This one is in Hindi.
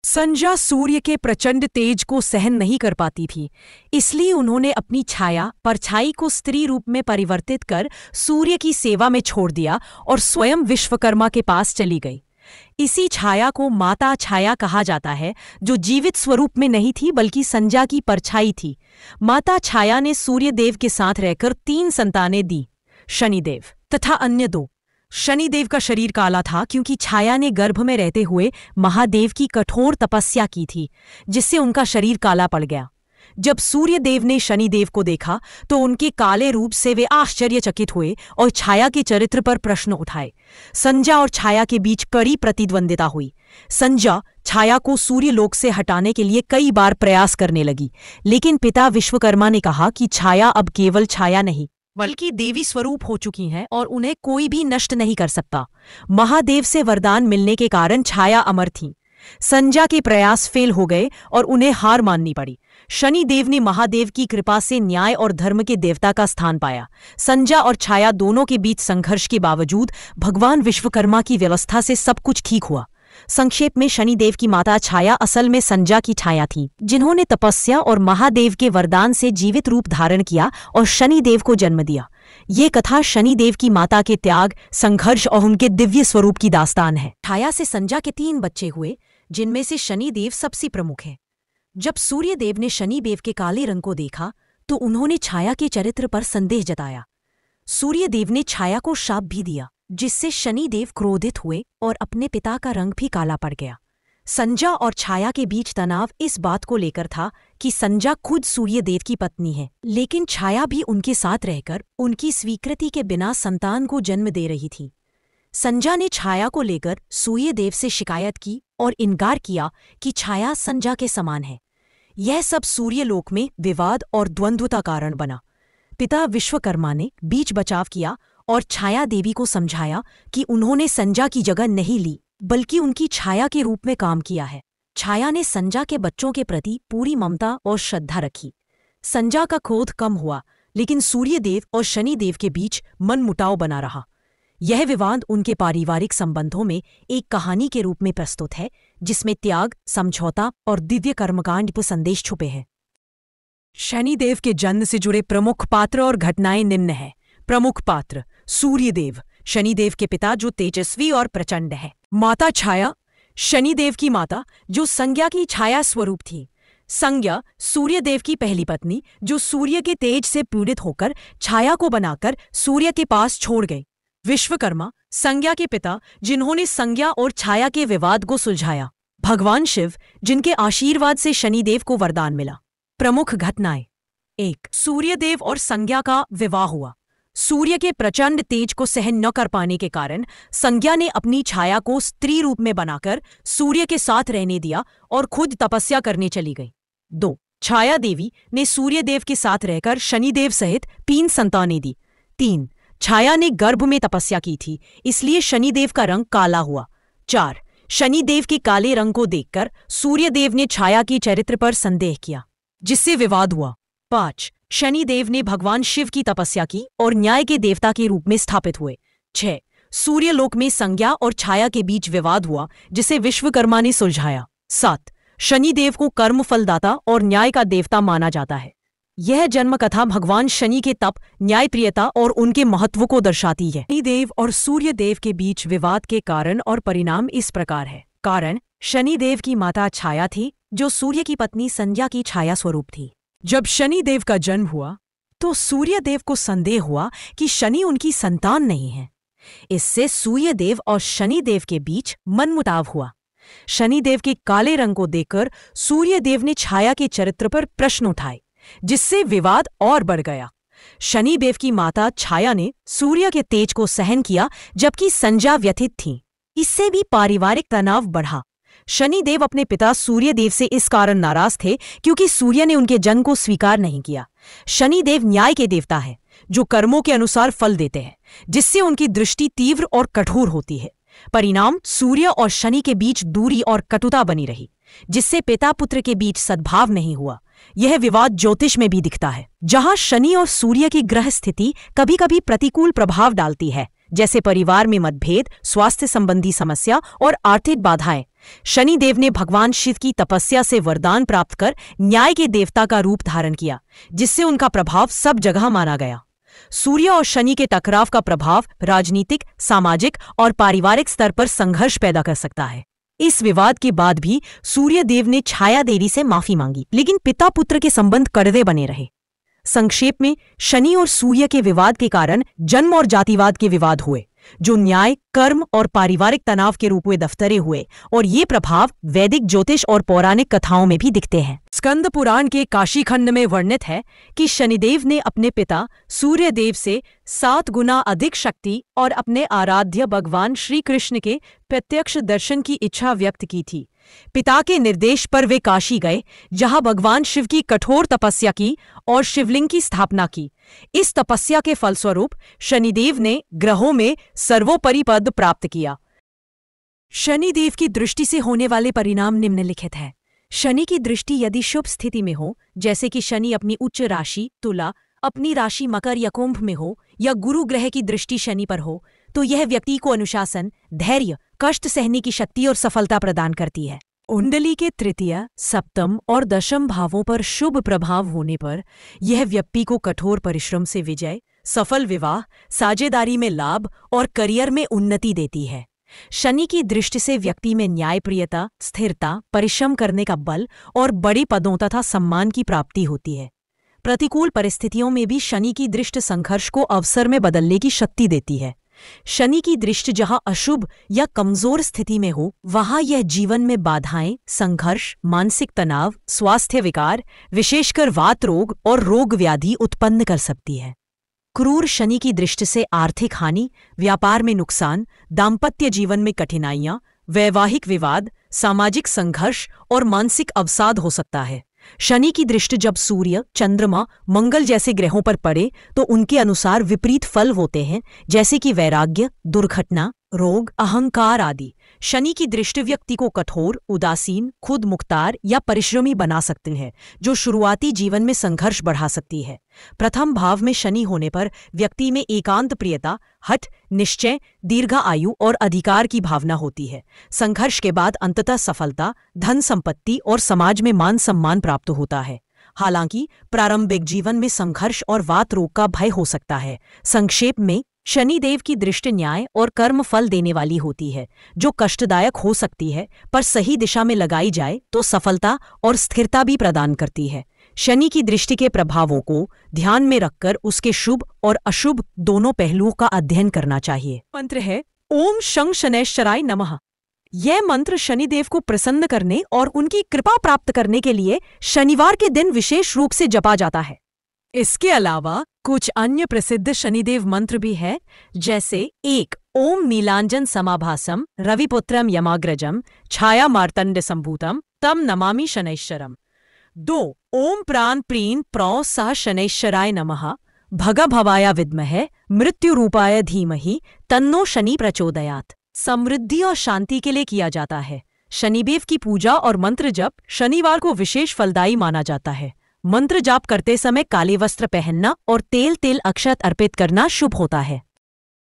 संजा सूर्य के प्रचंड तेज को सहन नहीं कर पाती थी, इसलिए उन्होंने अपनी छाया परछाई को स्त्री रूप में परिवर्तित कर सूर्य की सेवा में छोड़ दिया और स्वयं विश्वकर्मा के पास चली गई। इसी छाया को माता छाया कहा जाता है, जो जीवित स्वरूप में नहीं थी बल्कि संजा की परछाई थी। माता छाया ने सूर्यदेव के साथ रहकर 3 संतानें दी, शनिदेव तथा अन्य 2। शनिदेव का शरीर काला था क्योंकि छाया ने गर्भ में रहते हुए महादेव की कठोर तपस्या की थी, जिससे उनका शरीर काला पड़ गया। जब सूर्यदेव ने शनिदेव को देखा तो उनके काले रूप से वे आश्चर्यचकित हुए और छाया के चरित्र पर प्रश्न उठाए। संजा और छाया के बीच कड़ी प्रतिद्वंदिता हुई। संजा छाया को सूर्यलोक से हटाने के लिए कई बार प्रयास करने लगी, लेकिन पिता विश्वकर्मा ने कहा कि छाया अब केवल छाया नहीं बल्कि देवी स्वरूप हो चुकी हैं और उन्हें कोई भी नष्ट नहीं कर सकता। महादेव से वरदान मिलने के कारण छाया अमर थीं। संजा के प्रयास फेल हो गए और उन्हें हार माननी पड़ी। शनिदेव ने महादेव की कृपा से न्याय और धर्म के देवता का स्थान पाया। संजा और छाया दोनों के बीच संघर्ष के बावजूद भगवान विश्वकर्मा की व्यवस्था से सब कुछ ठीक हुआ। संक्षेप में, शनिदेव की माता छाया असल में संजा की छाया थी, जिन्होंने तपस्या और महादेव के वरदान से जीवित रूप धारण किया और शनिदेव को जन्म दिया। ये कथा शनिदेव की माता के त्याग, संघर्ष और उनके दिव्य स्वरूप की दास्तान है। छाया से संजा के 3 बच्चे हुए, जिनमें से शनिदेव सबसे प्रमुख है। जब सूर्यदेव ने शनिदेव के काले रंग को देखा तो उन्होंने छाया के चरित्र पर संदेह जताया। सूर्यदेव ने छाया को शाप भी दिया, जिससे शनिदेव क्रोधित हुए और अपने पिता का रंग भी काला पड़ गया। संजा और छाया के बीच तनाव इस बात को लेकर था कि संजा खुद सूर्यदेव की पत्नी है, लेकिन छाया भी उनके साथ रहकर उनकी स्वीकृति के बिना संतान को जन्म दे रही थी। संजा ने छाया को लेकर सूर्यदेव से शिकायत की और इनकार किया कि छाया संजा के समान है। यह सब सूर्यलोक में विवाद और द्वंद्व का कारण बना। पिता विश्वकर्मा ने बीच बचाव किया और छाया देवी को समझाया कि उन्होंने संजा की जगह नहीं ली, बल्कि उनकी छाया के रूप में काम किया है। छाया ने संजा के बच्चों के प्रति पूरी ममता और श्रद्धा रखी। संजा का क्रोध कम हुआ, लेकिन सूर्यदेव और शनिदेव के बीच मनमुटाव बना रहा। यह विवाद उनके पारिवारिक संबंधों में एक कहानी के रूप में प्रस्तुत है, जिसमें त्याग, समझौता और दिव्य कर्मकांड पर संदेश छुपे हैं। शनिदेव के जन्म से जुड़े प्रमुख पात्र और घटनाएं निम्न हैं। प्रमुख पात्र: सूर्यदेव, शनिदेव के पिता जो तेजस्वी और प्रचंड है। माता छाया, शनिदेव की माता जो संज्ञा की छाया स्वरूप थी। संज्ञा, सूर्यदेव की पहली पत्नी जो सूर्य के तेज से पीड़ित होकर छाया को बनाकर सूर्य के पास छोड़ गई। विश्वकर्मा, संज्ञा के पिता जिन्होंने संज्ञा और छाया के विवाद को सुलझाया। भगवान शिव, जिनके आशीर्वाद से शनिदेव को वरदान मिला। प्रमुख घटनाएं: 1. सूर्यदेव और संज्ञा का विवाह हुआ। सूर्य के प्रचंड तेज को सहन न कर पाने के कारण संज्ञा ने अपनी छाया को स्त्री रूप में बनाकर सूर्य के साथ रहने दिया और खुद तपस्या करने चली गई। 2. छाया देवी ने सूर्यदेव के साथ रहकर शनिदेव सहित 3 संतानें दी। 3. छाया ने गर्भ में तपस्या की थी, इसलिए शनिदेव का रंग काला हुआ। 4. शनिदेव के काले रंग को देखकर सूर्यदेव ने छाया के चरित्र पर संदेह किया, जिससे विवाद हुआ। 5. शनिदेव ने भगवान शिव की तपस्या की और न्याय के देवता के रूप में स्थापित हुए। 6. सूर्यलोक में संज्ञा और छाया के बीच विवाद हुआ, जिसे विश्वकर्मा ने सुलझाया। 7. शनिदेव को कर्म फलदाता और न्याय का देवता माना जाता है। यह जन्म कथा भगवान शनि के तप, न्यायप्रियता और उनके महत्व को दर्शाती है। शनिदेव और सूर्यदेव के बीच विवाद के कारण और परिणाम इस प्रकार है। कारण: शनिदेव की माता छाया थी, जो सूर्य की पत्नी संज्ञा की छाया स्वरूप थी। जब शनिदेव का जन्म हुआ तो सूर्यदेव को संदेह हुआ कि शनि उनकी संतान नहीं है। इससे सूर्यदेव और शनिदेव के बीच मनमुटाव हुआ। शनिदेव के काले रंग को देखकर सूर्यदेव ने छाया के चरित्र पर प्रश्न उठाए, जिससे विवाद और बढ़ गया। शनिदेव की माता छाया ने सूर्य के तेज को सहन किया, जबकि संज्ञा व्यथित थी। इससे भी पारिवारिक तनाव बढ़ा। शनिदेव अपने पिता सूर्यदेव से इस कारण नाराज थे क्योंकि सूर्य ने उनके जन्म को स्वीकार नहीं किया। शनिदेव न्याय के देवता है, जो कर्मों के अनुसार फल देते हैं, जिससे उनकी दृष्टि तीव्र और कठोर होती है। परिणाम: सूर्य और शनि के बीच दूरी और कटुता बनी रही, जिससे पिता पुत्र के बीच सद्भाव नहीं हुआ। यह विवाद ज्योतिष में भी दिखता है, जहां शनि और सूर्य की ग्रह स्थिति कभी कभी प्रतिकूल प्रभाव डालती है, जैसे परिवार में मतभेद, स्वास्थ्य संबंधी समस्या और आर्थिक बाधाएं। शनिदेव ने भगवान शिव की तपस्या से वरदान प्राप्त कर न्याय के देवता का रूप धारण किया, जिससे उनका प्रभाव सब जगह माना गया। सूर्य और शनि के टकराव का प्रभाव राजनीतिक, सामाजिक और पारिवारिक स्तर पर संघर्ष पैदा कर सकता है। इस विवाद के बाद भी सूर्य देव ने छाया देवी से माफी मांगी, लेकिन पिता पुत्र के संबंध कड़वे बने रहे। संक्षेप में, शनि और सूर्य के विवाद के कारण जन्म और जातिवाद के विवाद हुए, जो न्याय, कर्म और पारिवारिक तनाव के रूप में दफ्तरे हुए, और ये प्रभाव वैदिक ज्योतिष और पौराणिक कथाओं में भी दिखते हैं। स्कंद पुराण के काशी खंड में वर्णित है कि शनिदेव ने अपने पिता सूर्यदेव से 7 गुना अधिक शक्ति और अपने आराध्य भगवान श्री कृष्ण के प्रत्यक्ष दर्शन की इच्छा व्यक्त की थी। पिता के निर्देश पर वे काशी गए, जहां भगवान शिव की कठोर तपस्या की और शिवलिंग की स्थापना की। इस तपस्या के फलस्वरूप शनिदेव ने ग्रहों में सर्वोपरि पद प्राप्त किया। शनिदेव की दृष्टि से होने वाले परिणाम निम्नलिखित है। शनि की दृष्टि यदि शुभ स्थिति में हो, जैसे कि शनि अपनी उच्च राशि तुला, अपनी राशि मकर या कुंभ में हो, या गुरु ग्रह की दृष्टि शनि पर हो, तो यह व्यक्ति को अनुशासन, धैर्य, कष्ट सहने की शक्ति और सफलता प्रदान करती है। कुंडली के तृतीय, सप्तम और दशम भावों पर शुभ प्रभाव होने पर यह व्यक्ति को कठोर परिश्रम से विजय, सफल विवाह, साझेदारी में लाभ और करियर में उन्नति देती है। शनि की दृष्टि से व्यक्ति में न्यायप्रियता, स्थिरता, परिश्रम करने का बल और बड़े पदों तथा सम्मान की प्राप्ति होती है। प्रतिकूल परिस्थितियों में भी शनि की दृष्टि संघर्ष को अवसर में बदलने की शक्ति देती है। शनि की दृष्टि जहां अशुभ या कमजोर स्थिति में हो, वहां यह जीवन में बाधाएं, संघर्ष, मानसिक तनाव, स्वास्थ्य विकार, विशेषकर वात रोग और रोग व्याधि उत्पन्न कर सकती है। क्रूर शनि की दृष्टि से आर्थिक हानि, व्यापार में नुकसान, दाम्पत्य जीवन में कठिनाइयां, वैवाहिक विवाद, सामाजिक संघर्ष और मानसिक अवसाद हो सकता है। शनि की दृष्टि जब सूर्य, चंद्रमा, मंगल जैसे ग्रहों पर पड़े तो उनके अनुसार विपरीत फल होते हैं, जैसे कि वैराग्य, दुर्घटना, रोग, अहंकार आदि। शनि की दृष्टि व्यक्ति को कठोर, उदासीन, खुद मुख्तार या परिश्रमी बना सकते हैं, जो शुरुआती जीवन में संघर्ष बढ़ा सकती है। प्रथम भाव में शनि होने पर व्यक्ति में एकांत प्रियता, हठ, निश्चय, दीर्घायु और अधिकार की भावना होती है। संघर्ष के बाद अंततः सफलता, धन संपत्ति और समाज में मान सम्मान प्राप्त होता है। हालांकि प्रारंभिक जीवन में संघर्ष और वात रोग का भय हो सकता है। संक्षेप में, शनिदेव की दृष्टि न्याय और कर्म फल देने वाली होती है, जो कष्टदायक हो सकती है, पर सही दिशा में लगाई जाए तो सफलता और स्थिरता भी प्रदान करती है। शनि की दृष्टि के प्रभावों को ध्यान में रखकर उसके शुभ और अशुभ दोनों पहलुओं का अध्ययन करना चाहिए। मंत्र है ओम शं शनैश्चराय नमः। यह मंत्र शनिदेव को प्रसन्न करने और उनकी कृपा प्राप्त करने के लिए शनिवार के दिन विशेष रूप से जपा जाता है। इसके अलावा कुछ अन्य प्रसिद्ध शनिदेव मंत्र भी है, जैसे 1 ओम नीलांजन समाभासम रविपुत्रम यमाग्रजम छाया मार्तंड संभूतम तम नमामि शनैश्चरम। 2 ओम प्राण प्रीन प्रौ सह शनैश्चराय नमः भग भवाया विद्महे मृत्यु रूपाय धीमहि तन्नो शनि प्रचोदयात्। समृद्धि और शांति के लिए किया जाता है। शनिदेव की पूजा और मंत्र जप शनिवार को विशेष फलदायी माना जाता है। मंत्र जाप करते समय काले वस्त्र पहनना और तेल अक्षत अर्पित करना शुभ होता है।